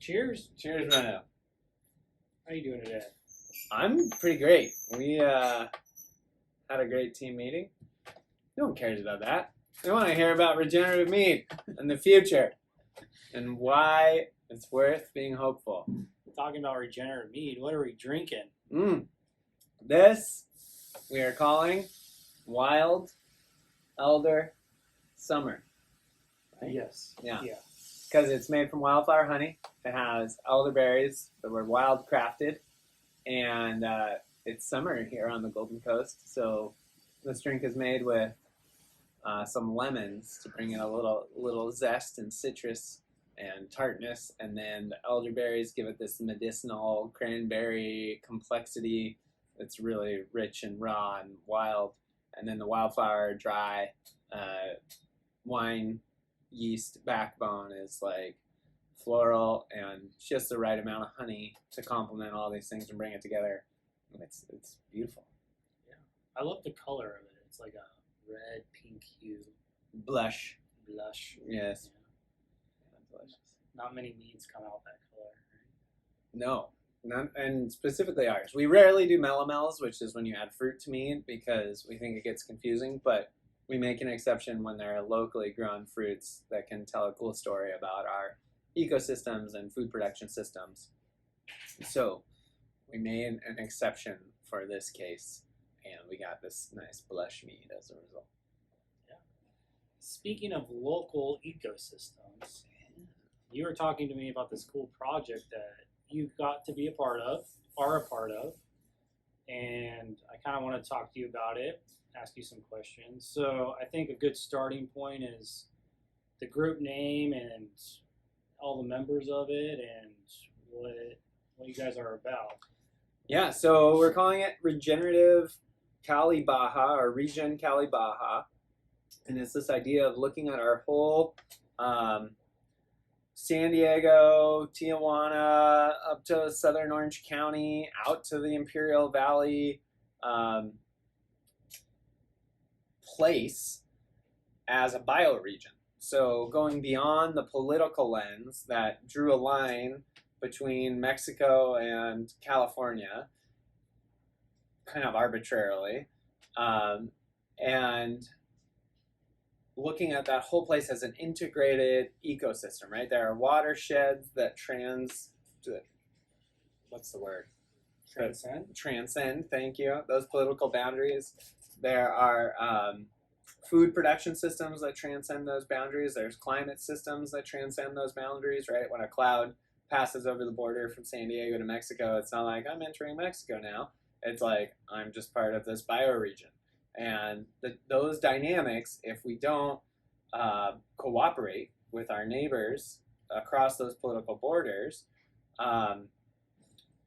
Cheers. Cheers, Brando. How you doing today? I'm pretty great. We had a great team meeting. No one cares about that. They want to hear about regenerative meat and the future and why it's worth being hopeful. Talking about regenerative meat, what are we drinking? This we are calling Wild Elder Summer. Right? Yes. Yeah. Because it's made from wildflower honey. It has elderberries that were wild crafted, and it's summer here on the Golden Coast. So this drink is made with some lemons to bring in a little zest and citrus and tartness, and then the elderberries give it this medicinal cranberry complexity that's really rich and raw and wild, and then the wildflower dry wine yeast backbone is like floral and just the right amount of honey to complement all these things and bring it together. It's beautiful. Yeah, I love the color of it. It's like a red pink hue. Blush. Yeah. Yes. Delicious. Not many meads come out that color. Right? No, none, and specifically ours. We rarely do melomels, which is when you add fruit to mead, because we think it gets confusing, but we make an exception when there are locally grown fruits that can tell a cool story about our ecosystems and food production systems. So we made an exception for this case, and we got this nice blush mead as a result. Yeah. Speaking of local ecosystems, you were talking to me about this cool project that you got to be a part of, and I kind of want to talk to you about it, ask you some questions. So I think a good starting point is the group name and all the members of it and what you guys are about. Yeah, so we're calling it Regenerative Cali-Baja, or Regen Cali-Baja, and it's this idea of looking at our whole San Diego, Tijuana, up to southern Orange County, out to the Imperial Valley place as a bioregion. So going beyond the political lens that drew a line between Mexico and California, kind of arbitrarily, and looking at that whole place as an integrated ecosystem, right? There are watersheds that transcend, thank you, those political boundaries. There are food production systems that transcend those boundaries. There's climate systems that transcend those boundaries, right? When a cloud passes over the border from San Diego to Mexico, it's not like I'm entering Mexico now. It's like I'm just part of this bioregion. And those dynamics, if we don't cooperate with our neighbors across those political borders, are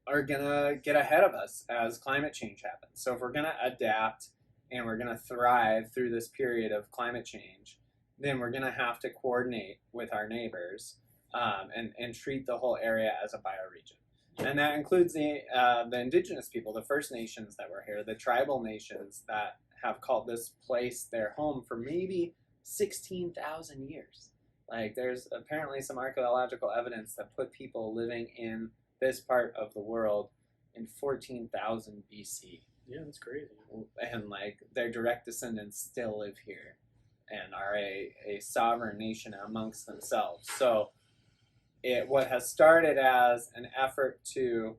going to get ahead of us as climate change happens. So if we're going to adapt and we're going to thrive through this period of climate change, then we're going to have to coordinate with our neighbors and treat the whole area as a bioregion. And that includes the indigenous people, the First Nations that were here, the tribal nations that have called this place their home for maybe 16,000 years. Like, there's apparently some archaeological evidence that put people living in this part of the world in 14,000 BC. Yeah, that's crazy. And like their direct descendants still live here and are a sovereign nation amongst themselves. So what has started as an effort to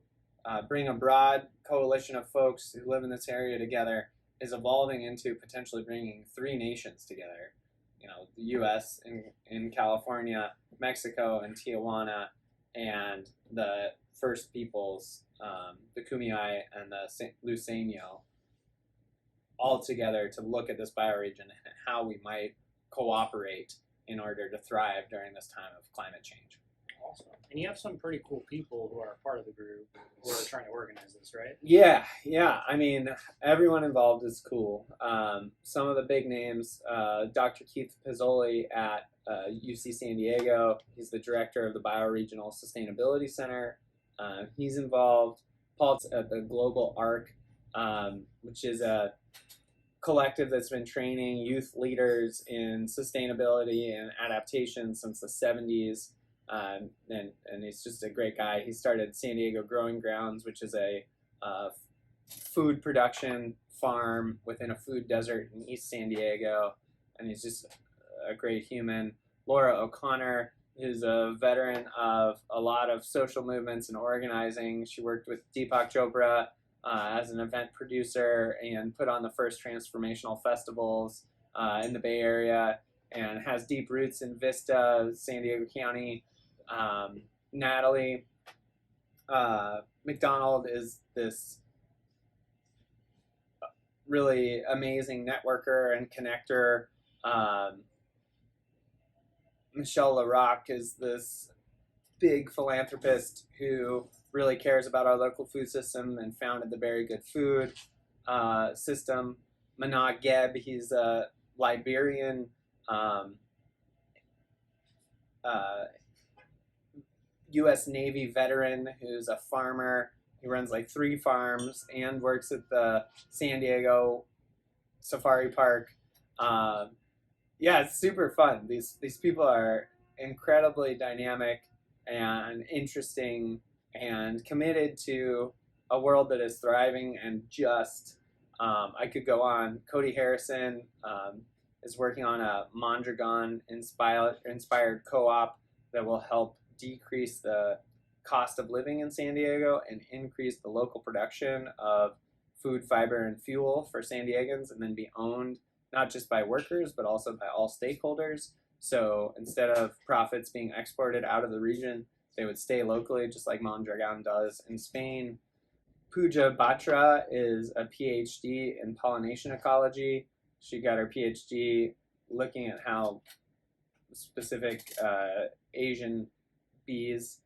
bring a broad coalition of folks who live in this area together is evolving into potentially bringing three nations together. You know, the U.S. in California, Mexico and Tijuana, and the First Peoples, the Kumeyaay and the Luiseño, all together to look at this bioregion and how we might cooperate in order to thrive during this time of climate change. Awesome. And you have some pretty cool people who are part of the group who are trying to organize this, right? Yeah. I mean, everyone involved is cool. Some of the big names, Dr. Keith Pizzoli at UC San Diego. He's the director of the Bioregional Sustainability Center. He's involved. Paul's at the Global Arc, which is a collective that's been training youth leaders in sustainability and adaptation since the 70s. and he's just a great guy. He started San Diego Growing Grounds, which is a food production farm within a food desert in East San Diego, and he's just a great human. Laura O'Connor is a veteran of a lot of social movements and organizing. She worked with Deepak Chopra as an event producer and put on the first transformational festivals in the Bay Area, and has deep roots in Vista, San Diego County. Natalie McDonald is this really amazing networker and connector. Michelle LaRocque is this big philanthropist who really cares about our local food system and founded the Very Good Food system. Manah Geb, he's a Liberian U.S. Navy veteran who's a farmer. He runs like 3 farms and works at the San Diego Safari Park. Yeah, it's super fun. These people are incredibly dynamic and interesting and committed to a world that is thriving and just. I could go on. Cody Harrison is working on a Mondragon-inspired co-op that will help decrease the cost of living in San Diego and increase the local production of food, fiber, and fuel for San Diegans, and then be owned not just by workers, but also by all stakeholders. So instead of profits being exported out of the region, they would stay locally, just like Mondragon does in Spain. Pooja Batra is a PhD in pollination ecology. She got her PhD looking at how specific Asian bees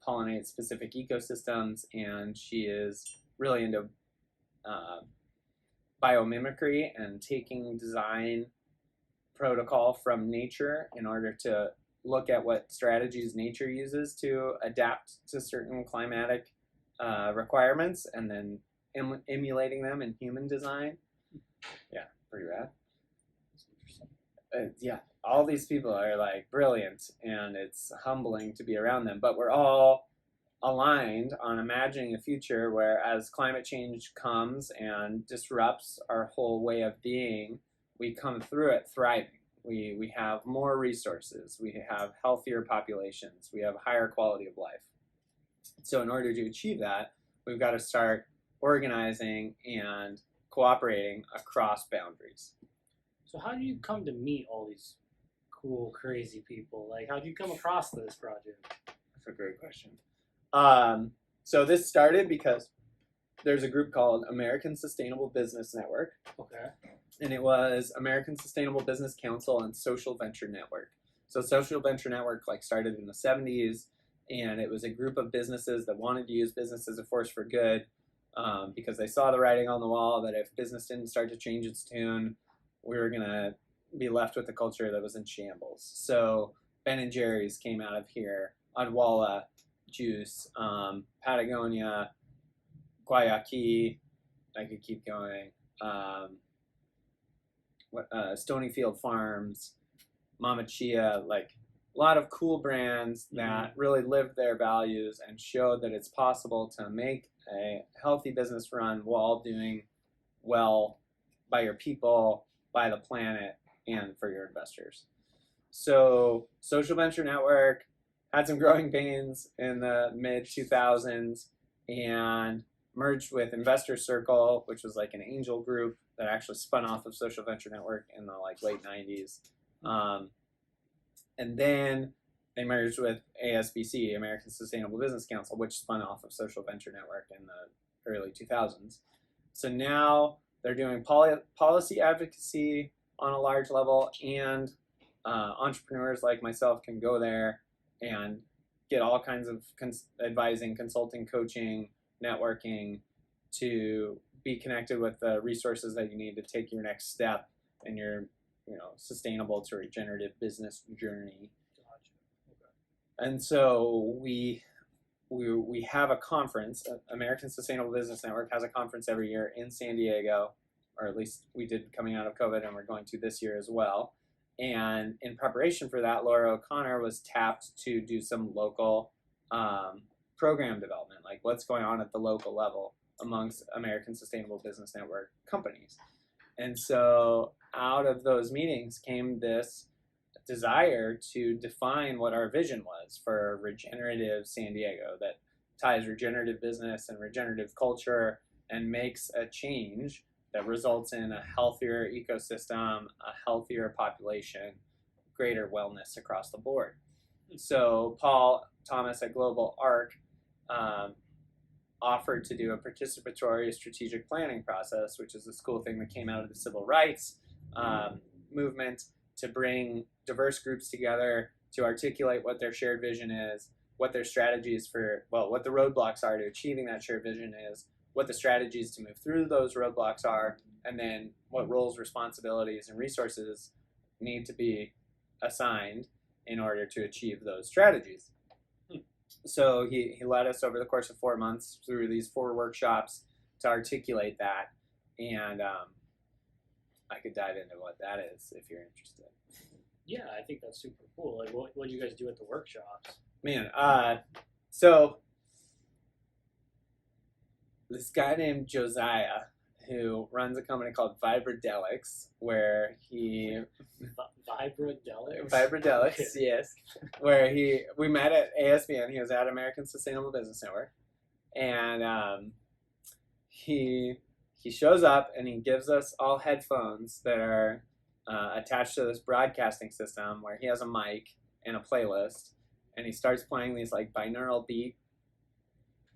pollinate specific ecosystems, and she is really into biomimicry and taking design protocol from nature in order to look at what strategies nature uses to adapt to certain climatic requirements, and then emulating them in human design. Yeah, pretty rad. Yeah, all these people are like brilliant, and it's humbling to be around them. But we're all aligned on imagining a future where, as climate change comes and disrupts our whole way of being, we come through it thriving. We have more resources, we have healthier populations, we have higher quality of life. So in order to achieve that, we've got to start organizing and cooperating across boundaries. So how do you come to meet all these cool, crazy people? Like, how do you come across this project? That's a great question. So this started because there's a group called American Sustainable Business Network. Okay. And it was American Sustainable Business Council and Social Venture Network. So Social Venture Network started in the 70s, and it was a group of businesses that wanted to use business as a force for good, because they saw the writing on the wall that if business didn't start to change its tune, we were going to be left with a culture that was in shambles. So Ben & Jerry's came out of here, Odwalla Juice, Patagonia, Guayaki, I could keep going, Stonyfield Farms, Mama Chia, like a lot of cool brands that really lived their values and showed that it's possible to make a healthy business run while doing well by your people, by the planet, and for your investors. So Social Venture Network had some growing pains in the mid-2000s and merged with Investor Circle, which was like an angel group that actually spun off of Social Venture Network in the late 90s. And then they merged with ASBC, American Sustainable Business Council, which spun off of Social Venture Network in the early 2000s. So now they're doing policy advocacy on a large level, and entrepreneurs like myself can go there and get all kinds of advising, consulting, coaching, networking to be connected with the resources that you need to take your next step in your sustainable to regenerative business journey. And so we have a conference. American Sustainable Business Network has a conference every year in San Diego, or at least we did coming out of COVID, and we're going to this year as well. And in preparation for that, Laura O'Connor was tapped to do some local program development, like what's going on at the local level amongst American Sustainable Business Network companies. And so out of those meetings came this desire to define what our vision was for regenerative San Diego that ties regenerative business and regenerative culture and makes a change that results in a healthier ecosystem, a healthier population, greater wellness across the board. So Paul Thomas at Global Arc offered to do a participatory strategic planning process, which is this cool thing that came out of the civil rights movement, to bring diverse groups together to articulate what their shared vision is, what their strategies for, well, what the roadblocks are to achieving that shared vision is, what the strategies to move through those roadblocks are, and then what roles, responsibilities, and resources need to be assigned in order to achieve those strategies. So he led us over the course of 4 months through these 4 workshops to articulate that, and I could dive into what that is if you're interested. Yeah, I think that's super cool. Like, what do you guys do at the workshops? Man, so this guy named Josiah, who runs a company called Vibradelics, where he Vibradelics, okay. Yes, where we met at ASBN. He was at American Sustainable Business Network, and he shows up and he gives us all headphones that are attached to this broadcasting system, where he has a mic and a playlist, and he starts playing these like binaural beat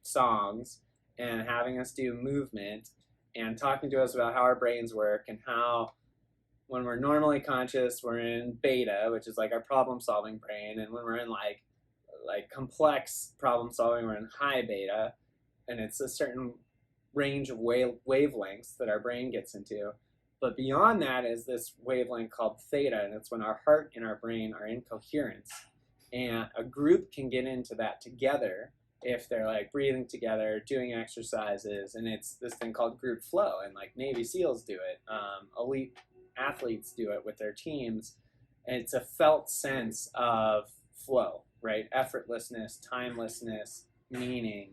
songs and having us do movement and talking to us about how our brains work and how when we're normally conscious, we're in beta, which is like our problem-solving brain, and when we're in like complex problem-solving, we're in high beta, and it's a certain range of wavelengths that our brain gets into. But beyond that is this wavelength called theta, and it's when our heart and our brain are in coherence. And a group can get into that together if they're like breathing together, doing exercises, and it's this thing called group flow. And like Navy SEALs do it, elite athletes do it with their teams. And it's a felt sense of flow, right? Effortlessness, timelessness, meaning.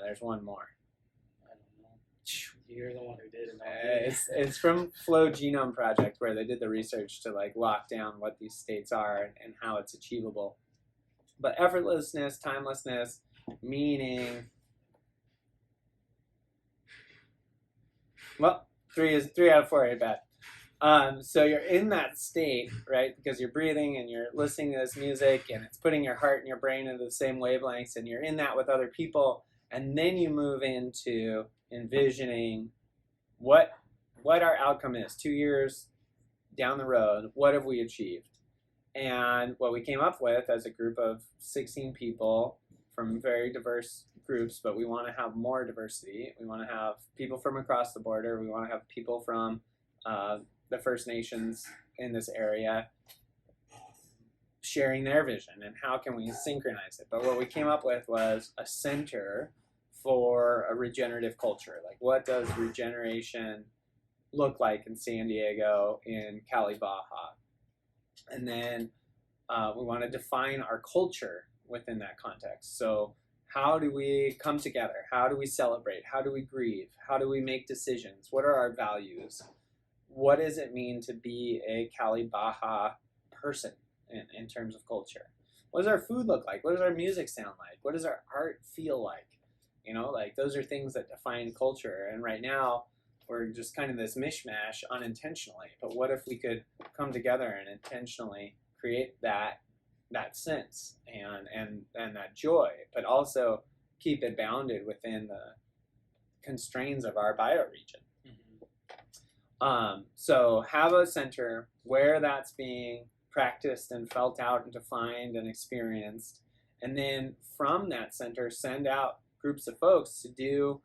There's one more. You're the one who did it. It's from Flow Genome Project, where they did the research to like lock down what these states are and how it's achievable. But effortlessness, timelessness, meaning. Well, 3 out of 4 ain't bad. So you're in that state, right? Because you're breathing and you're listening to this music, and it's putting your heart and your brain into the same wavelengths, and you're in that with other people, and then you move into envisioning what our outcome is 2 years down the road. What have we achieved? And what we came up with as a group of 16 people from very diverse groups, but we want to have more diversity. We want to have people from across the border. We want to have people from the First Nations in this area sharing their vision, and how can we synchronize it. But what we came up with was a center for a regenerative culture. Like, what does regeneration look like in San Diego, in Cali-Baja? And then we want to define our culture within that context. So how do we come together? How do we celebrate? How do we grieve? How do we make decisions? What are our values? What does it mean to be a Cali-Baja person in terms of culture? What does our food look like? What does our music sound like? What does our art feel like? You know, like those are things that define culture. And right now we're just kind of this mishmash unintentionally. But what if we could come together and intentionally create that sense and that joy, but also keep it bounded within the constraints of our bioregion? So have a center where that's being practiced and felt out and defined and experienced, and then from that center send out groups of folks to do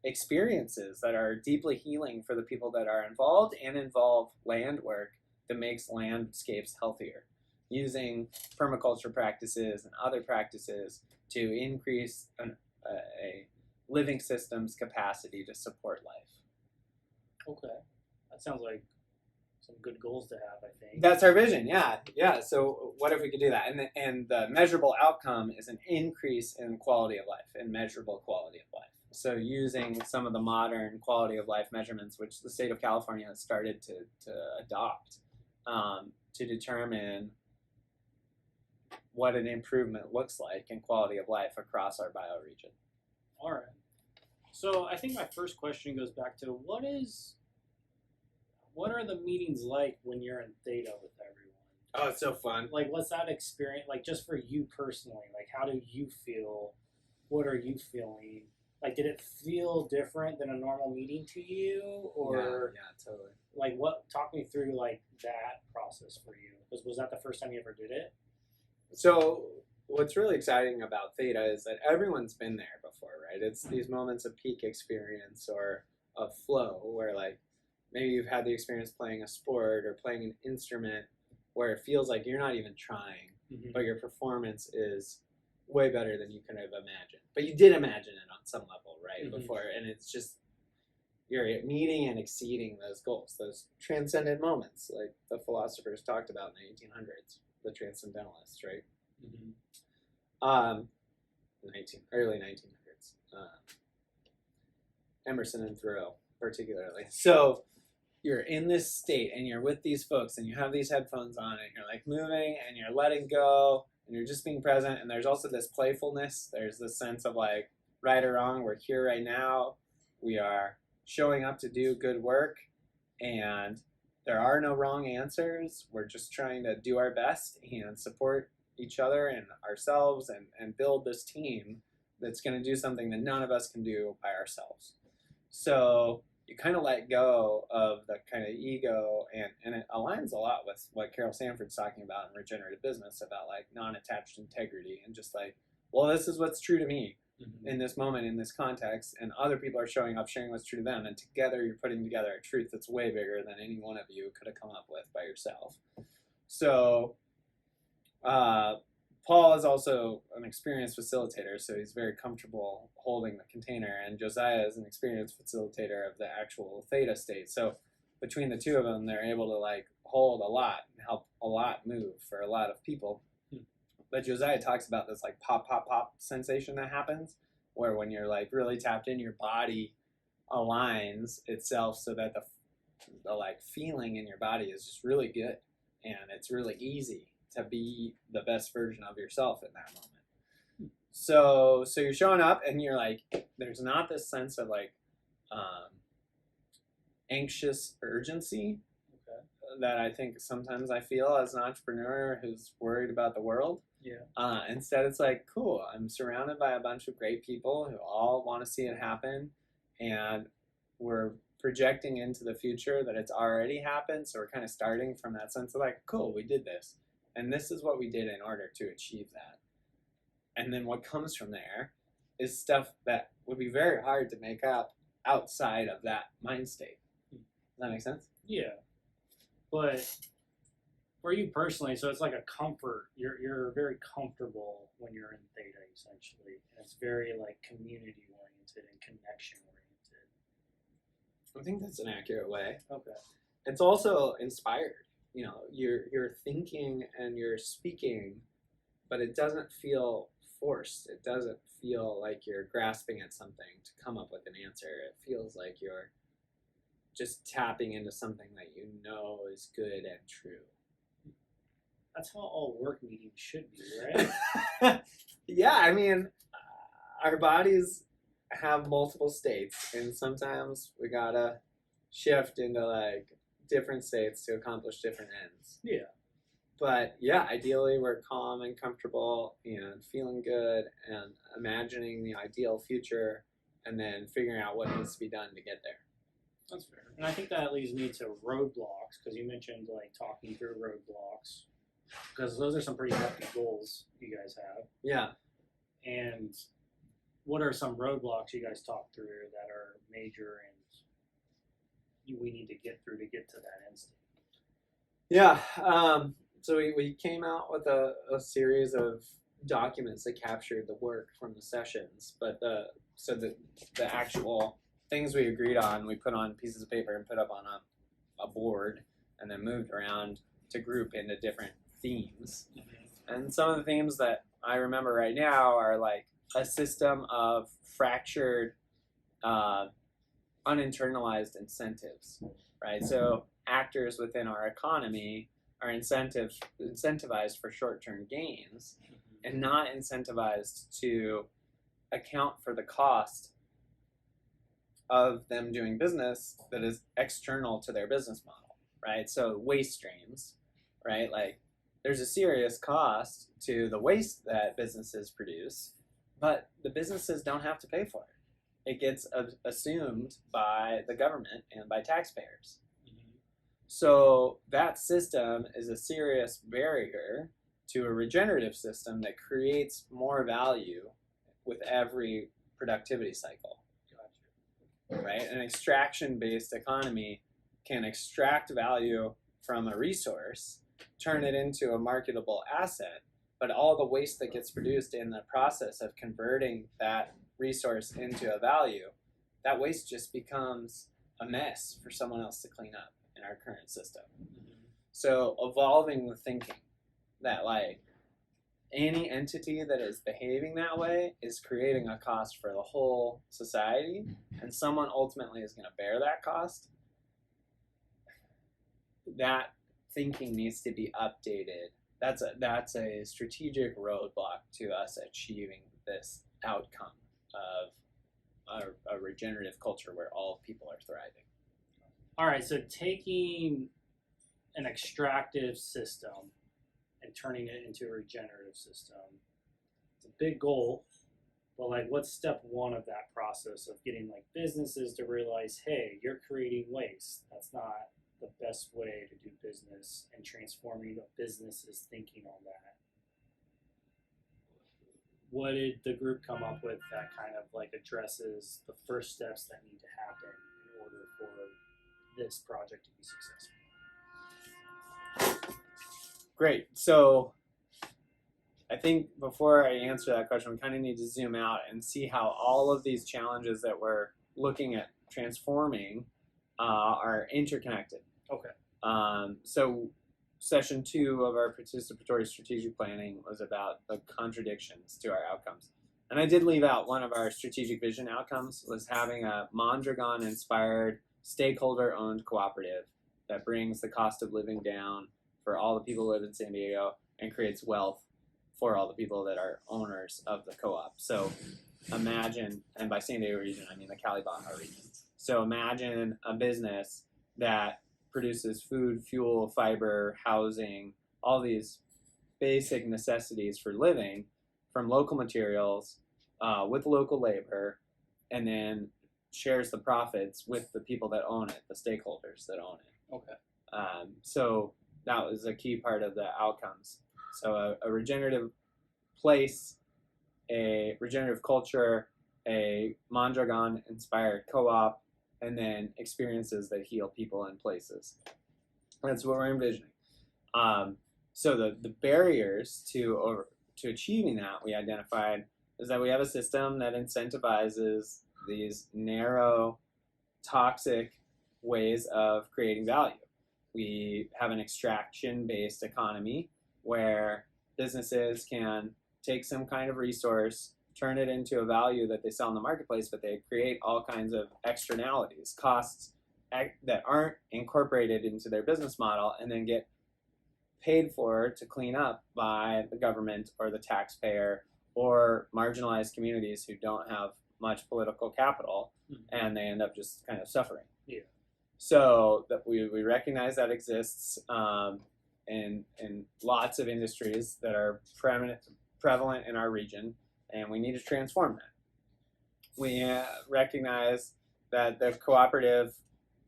experiences that are deeply healing for the people that are involved, and involve land work that makes landscapes healthier, using permaculture practices and other practices to increase a living system's capacity to support life. Okay. That sounds like Some good goals to have, I think. That's our vision. Yeah. So what if we could do that? And the measurable outcome is an increase in quality of life, and measurable quality of life. So using some of the modern quality of life measurements, which the state of California has started to adopt, to determine what an improvement looks like in quality of life across our bioregion. All right. So I think my first question goes back to what are the meetings like when you're in theta with everyone? Oh, it's so fun. Like, what's that experience like just for you personally? Like, how do you feel? What are you feeling? Like, did it feel different than a normal meeting to you? Or yeah, totally. like, talk me through like that process for you. Was that the first time you ever did it? So what's really exciting about theta is that everyone's been there before, right? It's these moments of peak experience or of flow where like maybe you've had the experience playing a sport or playing an instrument where it feels like you're not even trying, but your performance is way better than you could have imagined. But you did imagine it on some level, right, before, and it's just you're meeting and exceeding those goals, those transcendent moments, like the philosophers talked about in the 1800s, the transcendentalists, right? Early 1900s. Emerson and Thoreau, particularly. So you're in this state and you're with these folks and you have these headphones on and you're like moving and you're letting go and you're just being present, and there's also this playfulness. There's this sense of like right or wrong, we're here right now, we are showing up to do good work, and there are no wrong answers. We're just trying to do our best and support each other and ourselves and build this team that's going to do something that none of us can do by ourselves. So you kind of let go of the kind of ego, and it aligns a lot with what Carol Sanford's talking about in regenerative business, about like non-attached integrity and just like, well, this is what's true to me in this moment, in this context, and other people are showing up, sharing what's true to them, and together you're putting together a truth that's way bigger than any one of you could have come up with by yourself. So Paul is also an experienced facilitator, so he's very comfortable holding the container, and Josiah is an experienced facilitator of the actual theta state. So between the two of them, they're able to like hold a lot and help a lot move for a lot of people. But Josiah talks about this like pop, pop, pop sensation that happens, where when you're like really tapped in, your body aligns itself so that the like feeling in your body is just really good, and it's really easy to be the best version of yourself in that moment. So you're showing up and you're like, there's not this sense of like anxious urgency that I think sometimes I feel as an entrepreneur who's worried about the world. Instead, it's like, cool, I'm surrounded by a bunch of great people who all want to see it happen, and we're projecting into the future that it's already happened. So we're kind of starting from that sense of like, cool, we did this, and this is what we did in order to achieve that. And then what comes from there is stuff that would be very hard to make up outside of that mind state. Does that make sense? Yeah. But for you personally, so it's like a comfort. You're very comfortable when you're in theta, essentially. And it's very like community oriented and connection oriented. I think that's an accurate way. Okay. It's also inspired. You know, you're thinking and you're speaking, but it doesn't feel forced. It doesn't feel like you're grasping at something to come up with an answer. It feels like you're just tapping into something that you know is good and true. That's how all work meetings should be, right? Yeah, I mean, our bodies have multiple states, and sometimes we gotta shift into like different states to accomplish different ends. Yeah. But yeah, ideally we're calm and comfortable and feeling good and imagining the ideal future, and then figuring out what needs to be done to get there. That's fair. And I think that leads me to roadblocks, because you mentioned like talking through roadblocks, because those are some pretty hefty goals you guys have. Yeah. And what are some roadblocks you guys talk through that are major and we need to get through to get to that end state? Yeah. So we came out with a series of documents that captured the work from the sessions, but the actual things we agreed on, we put on pieces of paper and put up on a board and then moved around to group into different themes. And some of the themes that I remember right now are like a system of fractured, uninternalized incentives, right? So actors within our economy are incentivized for short-term gains and not incentivized to account for the cost of them doing business that is external to their business model, right? So waste streams, right? Like there's a serious cost to the waste that businesses produce, but the businesses don't have to pay for it. It gets assumed by the government and by taxpayers. So that system is a serious barrier to a regenerative system that creates more value with every productivity cycle. Right? An extraction-based economy can extract value from a resource, turn it into a marketable asset, but all the waste that gets produced in the process of converting that resource into a value, that waste just becomes a mess for someone else to clean up in our current system. So evolving the thinking that like any entity that is behaving that way is creating a cost for the whole society, and someone ultimately is going to bear that cost. That thinking needs to be updated. That's a strategic roadblock to us achieving this outcome of a regenerative culture where all people are thriving. All right, so taking an extractive system and turning it into a regenerative system, it's a big goal, but like what's step one of that process of getting like businesses to realize, hey, you're creating waste. That's not the best way to do business, and transforming the business's thinking on that. What did the group come up with that kind of like addresses the first steps that need to happen in order for this project to be successful? Great. So I think before I answer that question, we kind of need to zoom out and see how all of these challenges that we're looking at transforming are interconnected. Okay. So session 2 of our participatory strategic planning was about the contradictions to our outcomes. And I did leave out one of our strategic vision outcomes was having a Mondragon-inspired, stakeholder-owned cooperative that brings the cost of living down for all the people who live in San Diego and creates wealth for all the people that are owners of the co-op. So imagine, and by San Diego region, I mean the Cali-Baja region. So imagine a business that produces food, fuel, fiber, housing, all these basic necessities for living from local materials with local labor, and then shares the profits with the people that own it, the stakeholders that own it. Okay. So that was a key part of the outcomes. So a regenerative place, a regenerative culture, a Mondragon-inspired co-op, and then experiences that heal people and places. That's what we're envisioning. So the barriers to achieving that we identified is that we have a system that incentivizes these narrow, toxic ways of creating value. We have an extraction-based economy where businesses can take some kind of resource, turn it into a value that they sell in the marketplace, but they create all kinds of externalities, costs that aren't incorporated into their business model, and then get paid for to clean up by the government or the taxpayer or marginalized communities who don't have much political capital, and they end up just kind of suffering. Yeah. So that we recognize that exists in lots of industries that are prevalent in our region, and we need to transform that. We recognize that the cooperative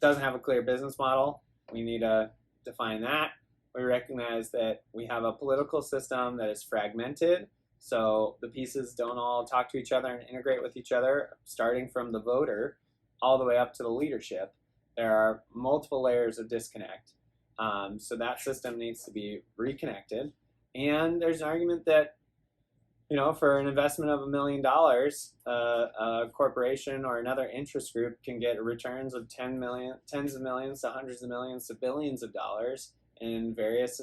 doesn't have a clear business model. We need to define that. We recognize that we have a political system that is fragmented, so the pieces don't all talk to each other and integrate with each other, starting from the voter all the way up to the leadership. There are multiple layers of disconnect. So that system needs to be reconnected. And there's an argument that for an investment of $1 million, a corporation or another interest group can get returns of tens of millions to hundreds of millions to billions of dollars in various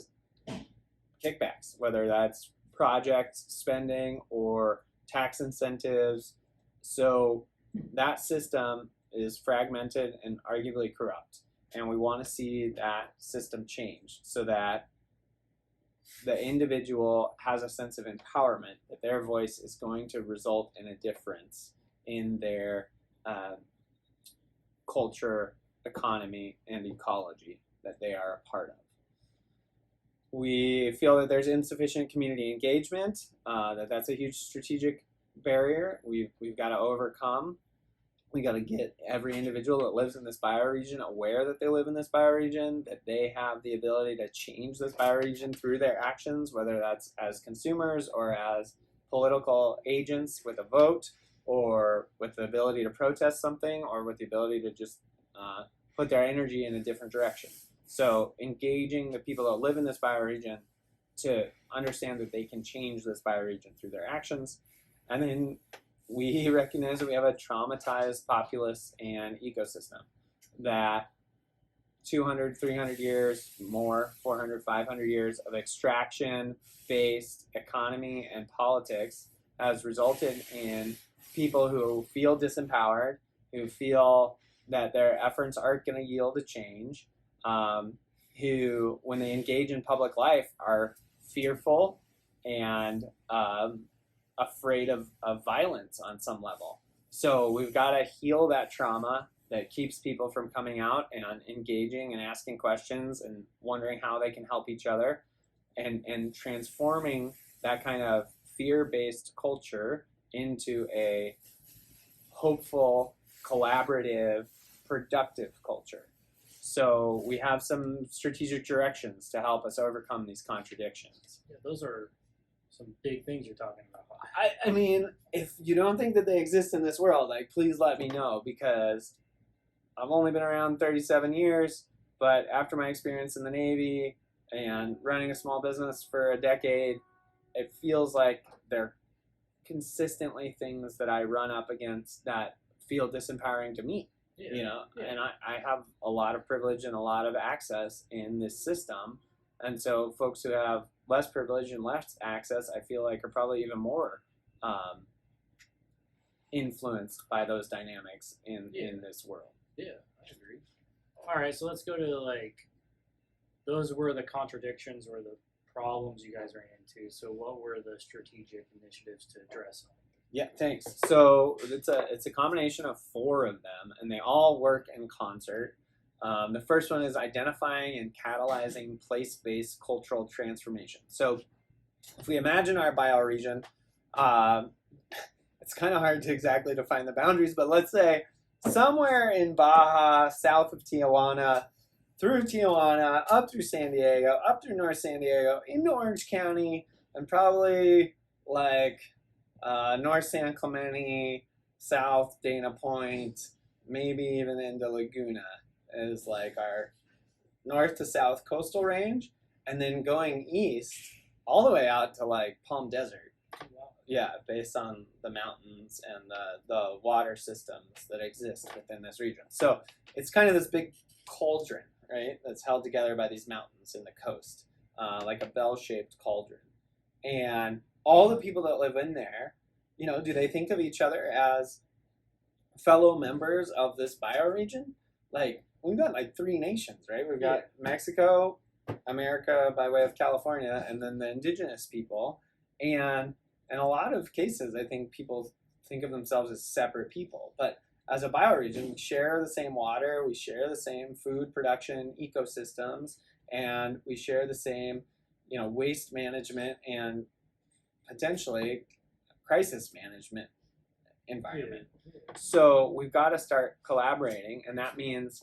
kickbacks, whether that's project spending or tax incentives. So that system is fragmented and arguably corrupt. And we want to see that system change so that the individual has a sense of empowerment, that their voice is going to result in a difference in their culture, economy, and ecology that they are a part of. We feel that there's insufficient community engagement, that's a huge strategic barrier we've got to overcome. We got to get every individual that lives in this bioregion aware that they live in this bioregion, that they have the ability to change this bioregion through their actions, whether that's as consumers or as political agents with a vote, or with the ability to protest something, or with the ability to just put their energy in a different direction. So engaging the people that live in this bioregion to understand that they can change this bioregion through their actions. And then we recognize that we have a traumatized populace and ecosystem that 200, 300 years more, 400, 500 years of extraction-based economy and politics has resulted in people who feel disempowered, who feel that their efforts aren't going to yield a change, who, when they engage in public life, are fearful and afraid of violence on some level. So we've got to heal that trauma that keeps people from coming out and engaging and asking questions and wondering how they can help each other, and transforming that kind of fear-based culture into a hopeful, collaborative, productive culture. So we have some strategic directions to help us overcome these contradictions. Yeah, those are some big things you're talking about. I mean, if you don't think that they exist in this world, like, please let me know, because I've only been around 37 years, but after my experience in the Navy and running a small business for a decade, it feels like they're consistently things that I run up against that feel disempowering to me. Yeah. And I have a lot of privilege and a lot of access in this system. And so folks who have less privilege and less access, I feel like, are probably even more influenced by those dynamics in this world. Yeah, I agree. All right, so let's go to, like, those were the contradictions or the problems you guys ran into. So what were the strategic initiatives to address them? Yeah, thanks. So it's a combination of 4 of them, and they all work in concert. The first one is identifying and catalyzing place-based cultural transformation. So if we imagine our bioregion, it's kind of hard to exactly define the boundaries, but let's say somewhere in Baja, south of Tijuana, through Tijuana, up through San Diego, up through North San Diego, into Orange County, and probably like North San Clemente, South Dana Point, maybe even into Laguna is like our north to south coastal range, and then going east all the way out to like Palm Desert. Yeah, based on the mountains and the water systems that exist within this region. So it's kind of this big cauldron, right, that's held together by these mountains in the coast, like a bell-shaped cauldron. And all the people that live in there, do they think of each other as fellow members of this bioregion? Like, we've got like 3 nations, right? We've got Mexico, America by way of California, and then the indigenous people. And in a lot of cases, I think people think of themselves as separate people. But as a bioregion, we share the same water, we share the same food production ecosystems, and we share the same, waste management and potentially crisis management environment. So we've got to start collaborating, and that means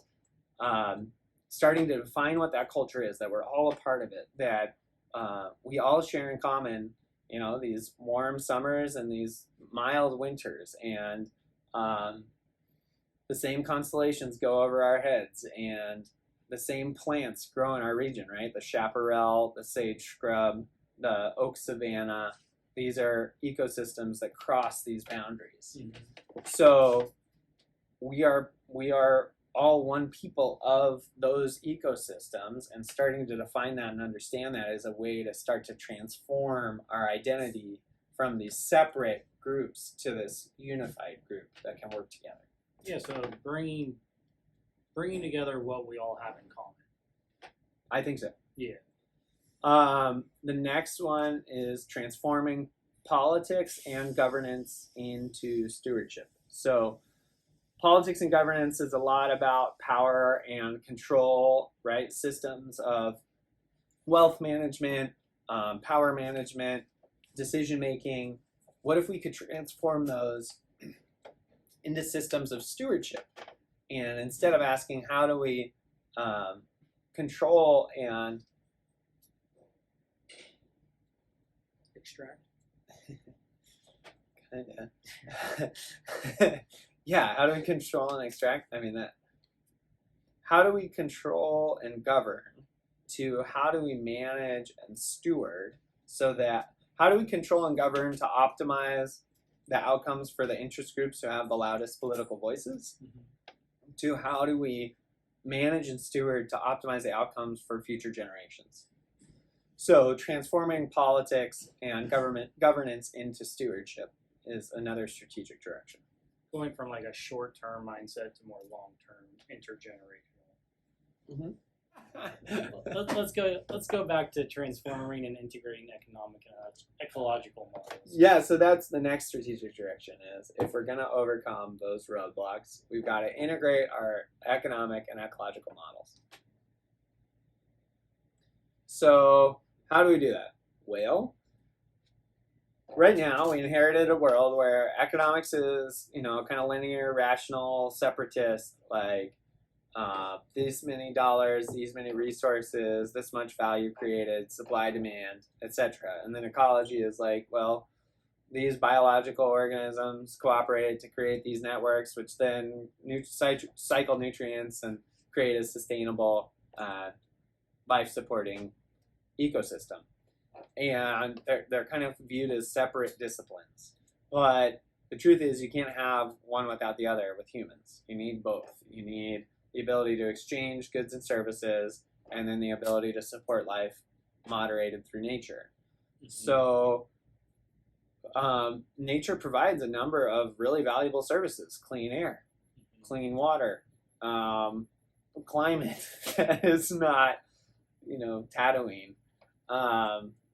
starting to define what that culture is, that we're all a part of it, that we all share in common, these warm summers and these mild winters, and the same constellations go over our heads, and the same plants grow in our region, right? The chaparral, the sage scrub, the oak savanna, These are ecosystems that cross these boundaries. Mm-hmm. So we are all one people of those ecosystems, and starting to define that and understand that is a way to start to transform our identity from these separate groups to this unified group that can work together. Yeah, so bringing together what we all have in common. I think so. Yeah. The next one is transforming politics and governance into stewardship. So politics and governance is a lot about power and control, right? Systems of wealth management, power management, decision making. What if we could transform those into systems of stewardship? And instead of asking how do we control and Extract. Yeah, how do we control and extract? How do we control and govern to how do we manage and steward so that how do we control and govern to optimize the outcomes for the interest groups who have the loudest political voices, to how do we manage and steward to optimize the outcomes for future generations. So transforming politics and governance into stewardship is another strategic direction. Going from like a short-term mindset to more long-term, intergenerational. Let's go back to transforming and integrating economic and ecological models. Yeah, so that's the next strategic direction is if we're going to overcome those roadblocks, we've got to integrate our economic and ecological models. So how do we do that? Well, right now we inherited a world where economics is, kind of linear, rational, separatist, like this many dollars, these many resources, this much value created, supply, demand, etc. And then ecology is like, well, these biological organisms cooperate to create these networks, which then cycle nutrients and create a sustainable, life-supporting ecosystem. And they're kind of viewed as separate disciplines. But the truth is you can't have one without the other with humans. You need both. You need the ability to exchange goods and services, and then the ability to support life moderated through nature. Mm-hmm. So nature provides a number of really valuable services: clean air, clean water, climate that is not, Tatooine.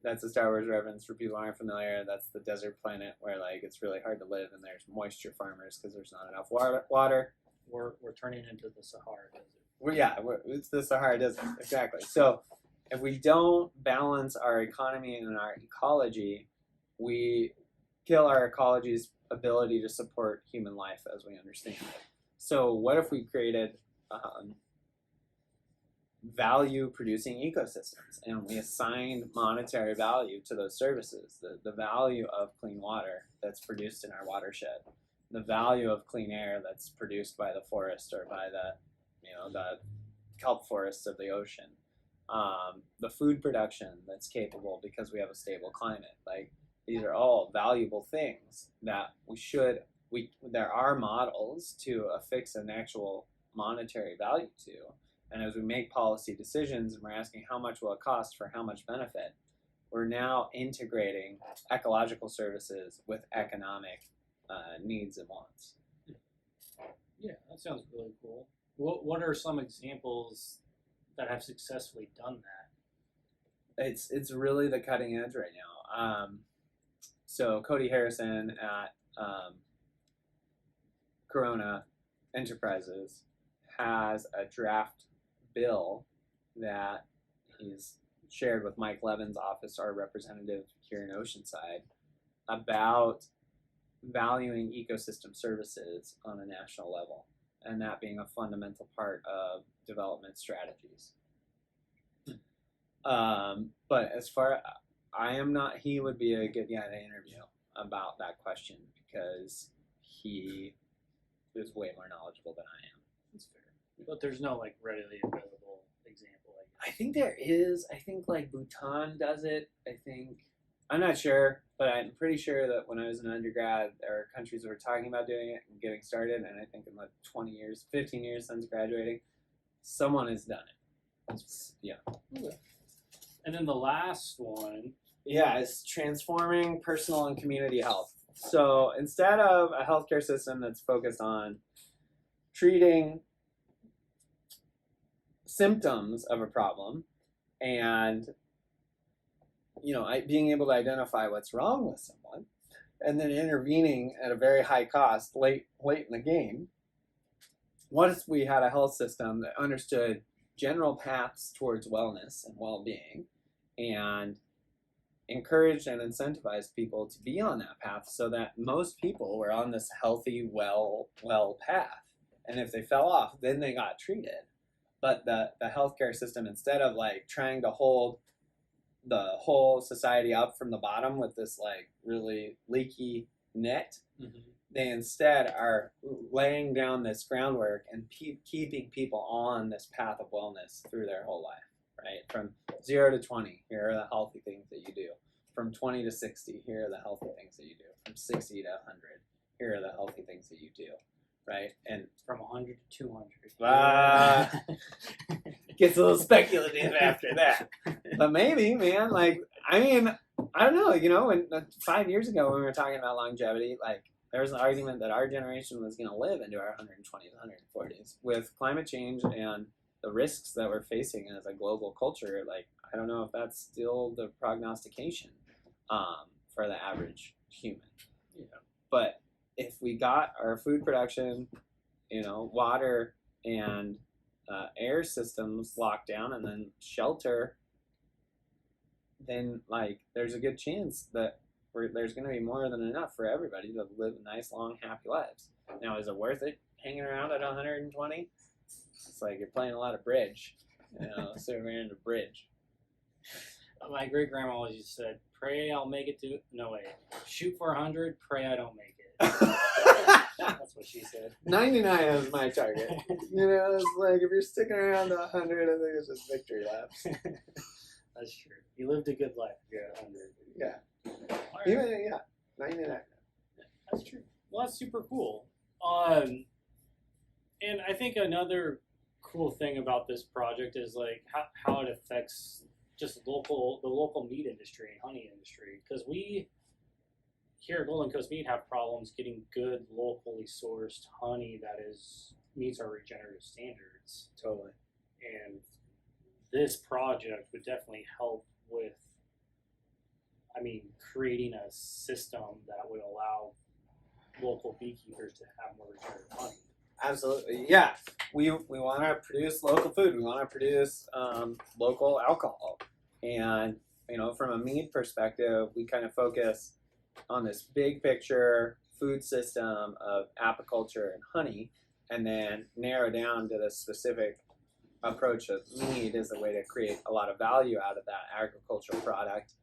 That's a Star Wars reference for people who aren't familiar. That's the desert planet where it's really hard to live, and there's moisture farmers because there's not enough water. We're turning into the Sahara Desert. It's the Sahara Desert, exactly. So if we don't balance our economy and our ecology, we kill our ecology's ability to support human life as we understand it. So what if we created value-producing ecosystems, and we assigned monetary value to those services, the value of clean water that's produced in our watershed, the value of clean air that's produced by the forest or by the kelp forests of the ocean, the food production that's capable because we have a stable climate. Like, these are all valuable things that there are models to affix an actual monetary value to. And as we make policy decisions and we're asking how much will it cost for how much benefit, we're now integrating ecological services with economic needs and wants. Yeah, that sounds really cool. What are some examples that have successfully done that? It's really the cutting edge right now. So Cody Harrison at Corona Enterprises has a draft bill that he's shared with Mike Levin's office, our representative here in Oceanside, about valuing ecosystem services on a national level, and that being a fundamental part of development strategies. But as far he would be a good guy to interview about that question because he is way more knowledgeable than I am. That's fair. But there's no readily available example. I think there is. I think Bhutan does it. I think I'm not sure, but I'm pretty sure that when I was an undergrad, there were countries that were talking about doing it and getting started. And I think in the 20 years, 15 years since graduating, someone has done it. Yeah. Okay. And then the last one. Yeah, it's transforming personal and community health. So instead of a healthcare system that's focused on treating symptoms of a problem and being able to identify what's wrong with someone and then intervening at a very high cost late in the game, what if we had a health system that understood general paths towards wellness and well-being and encouraged and incentivized people to be on that path so that most people were on this healthy, well path. And if they fell off, then they got treated. But the healthcare system, instead of like trying to hold the whole society up from the bottom with this like really leaky net, they instead are laying down this groundwork and keeping people on this path of wellness through their whole life. Right? From 0 to 20, here are the healthy things that you do. From 20 to 60, here are the healthy things that you do. From 60 to 100, here are the healthy things that you do. Right? And from 100 to 200. Gets a little speculative after that. But maybe, man, like, I mean, I don't know, when 5 years ago when we were talking about longevity, like, there was an argument that our generation was going to live into our 120s, 140s. With climate change and the risks that we're facing as a global culture, like, I don't know if that's still the prognostication for the average human. But if we got our food production, water and air systems locked down and then shelter, then like there's a good chance that there's going to be more than enough for everybody to live nice, long, happy lives. Now, is it worth it hanging around at 120? It's like you're playing a lot of bridge, sitting there in the bridge. My great grandma always said, "Pray I'll make it to shoot for 100, pray I don't make it." That's what she said. 99 is my target. It's like if you're sticking around to 100, I think it's just victory laps. That's true. You lived a good life if you're at 100. Yeah. Right. Even 99. That's true. Well, that's super cool. And I think another cool thing about this project is like how it affects just the local meat industry and honey industry, because we here at Golden Coast Meat have problems getting good locally sourced honey that meets our regenerative standards. Totally. And this project would definitely help with, creating a system that would allow local beekeepers to have more regenerative honey. Absolutely, yeah. We want to produce local food. We want to produce local alcohol, and from a mead perspective, we kind of focus on this big picture food system of apiculture and honey, and then narrow down to the specific approach of mead as a way to create a lot of value out of that agricultural product.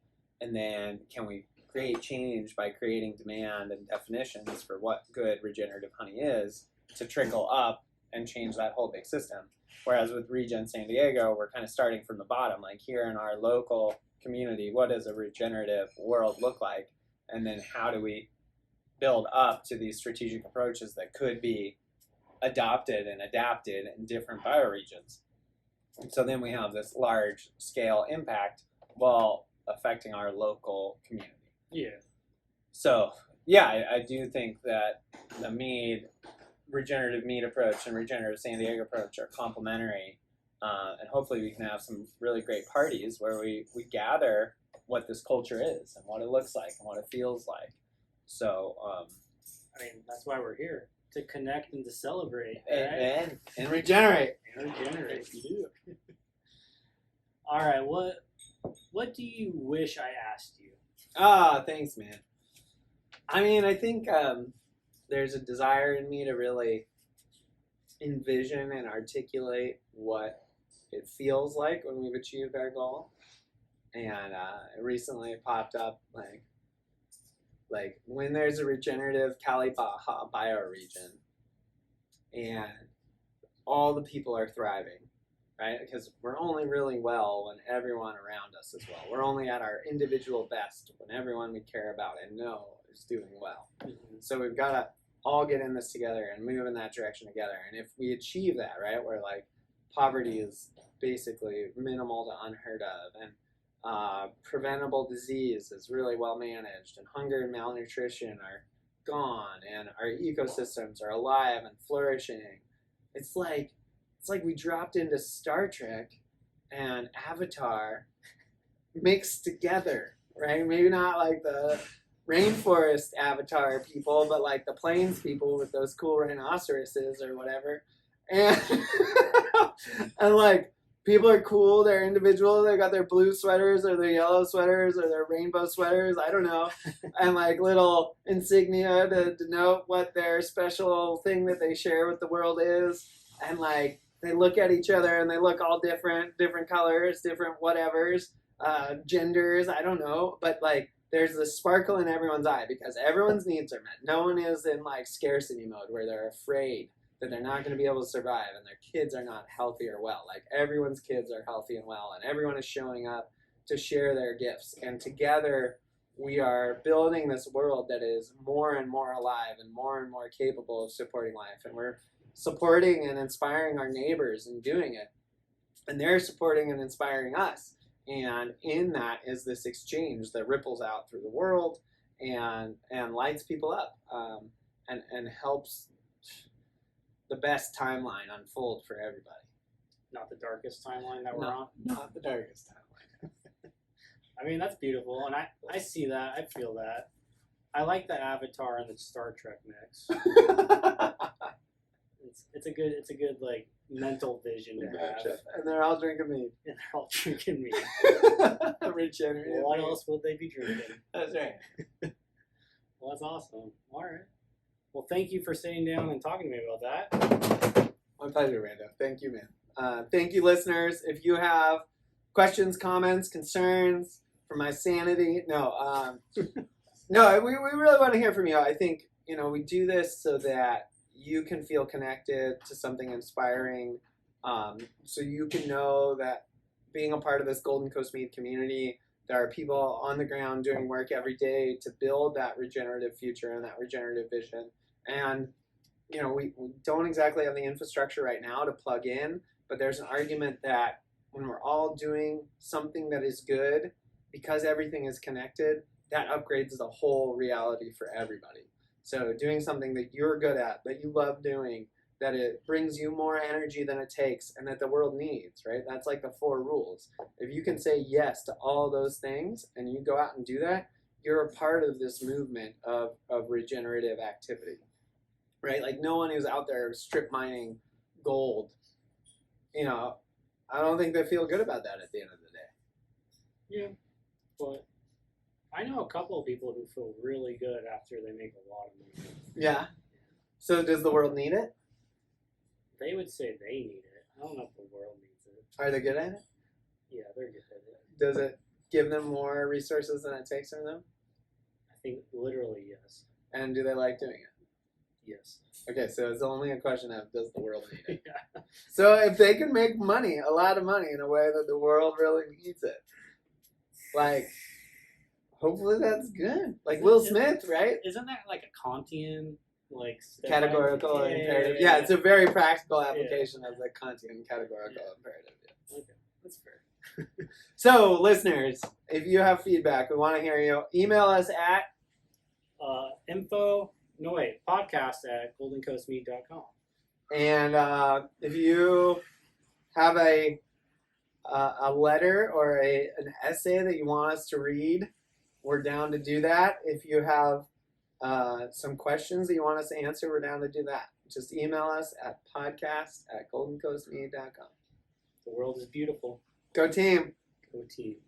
And then can we create change by creating demand and definitions for what good regenerative honey is to trickle up and change that whole big system. Whereas with Regen San Diego, we're kind of starting from the bottom, like here in our local community, what does a regenerative world look like? And then how do we build up to these strategic approaches that could be adopted and adapted in different bioregions? And so then we have this large scale impact while affecting our local community. Yeah. So, yeah, I do think that the regenerative mead approach and regenerative San Diego approach are complementary. And hopefully we can have some really great parties where we gather what this culture is and what it looks like and what it feels like. So, that's why we're here, to connect and to celebrate. Right? And regenerate. And regenerate. You do. All right, what do you wish I asked you? Thanks, man. I think there's a desire in me to really envision and articulate what it feels like when we've achieved our goal. And recently it popped up like when there's a regenerative Cali-Baja bioregion and all the people are thriving right? Because we're only really well when everyone around us is well. We're only at our individual best when everyone we care about and know is doing well. Mm-hmm. So we've got to all get in this together and move in that direction together. And if we achieve that, right, where like poverty is basically minimal to unheard of, and preventable disease is really well managed, and hunger and malnutrition are gone, and our ecosystems are alive and flourishing. It's like we dropped into Star Trek and Avatar mixed together, right? Maybe not like the rainforest Avatar people, but like the plains people with those cool rhinoceroses or whatever. And and like people are cool, they're individual, they got their blue sweaters or their yellow sweaters or their rainbow sweaters, I don't know, and like little insignia to denote what their special thing that they share with the world is. And like they look at each other and they look all different colors, different whatevers, genders, I don't know, but like there's this sparkle in everyone's eye because everyone's needs are met. No one is in like scarcity mode where they're afraid that they're not going to be able to survive and their kids are not healthy or well. Like everyone's kids are healthy and well, and everyone is showing up to share their gifts. And together we are building this world that is more and more alive and more capable of supporting life. And we're supporting and inspiring our neighbors in doing it. And they're supporting and inspiring us. And in that is this exchange that ripples out through the world and lights people up, and helps the best timeline unfold for everybody. Not the darkest timeline that we're on? Not the darkest timeline. I mean, that's beautiful, and I see that, I feel that. I like the Avatar and the Star Trek mix. It's a good like mental vision to have. And they're all drinking mead. And they're all drinking mead. Regenerative. What else would they be drinking? That's right. Well, that's awesome. All right. Well, thank you for sitting down and talking to me about that. My pleasure, Rando. Thank you, man. Thank you, listeners. If you have questions, comments, concerns for my sanity, no, we really want to hear from you. I think, we do this so that you can feel connected to something inspiring, so you can know that being a part of this Golden Coast Mead community, there are people on the ground doing work every day to build that regenerative future and that regenerative vision. And, we don't exactly have the infrastructure right now to plug in, but there's an argument that when we're all doing something that is good, because everything is connected, that upgrades the whole reality for everybody. So doing something that you're good at, that you love doing, that it brings you more energy than it takes and that the world needs, right? That's like the 4 rules. If you can say yes to all those things and you go out and do that, you're a part of this movement of regenerative activity, right? Like no one who's out there strip mining gold, I don't think they feel good about that at the end of the day. Yeah, but I know a couple of people who feel really good after they make a lot of money. Yeah. So does the world need it? They would say they need it. I don't know if the world needs it. Are they good at it? Yeah, they're good at it. Does it give them more resources than it takes from them? I think literally yes. And do they like doing it? Yes. Okay, so it's only a question of does the world need it? Yeah. So if they can make money, a lot of money, in a way that the world really needs it, like, hopefully that's good. Like Will Smith, right? Isn't that like a Kantian categorical imperative? Yeah, it's a very practical application of the Kantian categorical imperative. Yeah. Okay, that's fair. So, listeners, if you have feedback, we want to hear you. Email us at podcast@goldencoastmead.com. And if you have a letter or an essay that you want us to read, we're down to do that. If you have some questions that you want us to answer, we're down to do that. Just email us at podcast@goldencoastmead.com. The world is beautiful. Go team. Go team.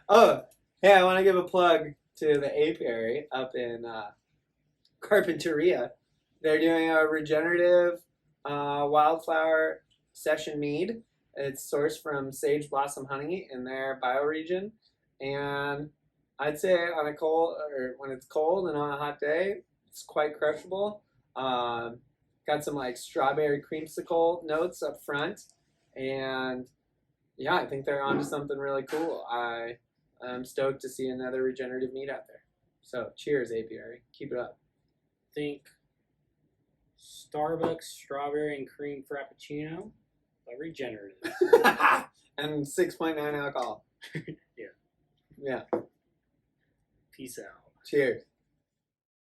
Oh, hey, I want to give a plug to the apiary up in Carpinteria. They're doing a regenerative wildflower session mead. It's sourced from sage blossom honey in their bioregion. And I'd say on a cold, or when it's cold and on a hot day, it's quite crushable. Got some like strawberry creamsicle notes up front, and yeah, I think they're onto something really cool. I'm stoked to see another regenerative meat out there. So cheers, apiary. Keep it up. Think Starbucks strawberry and cream frappuccino by Regenerative. And 6.9 alcohol. Yeah. Yeah. Peace out. Cheers.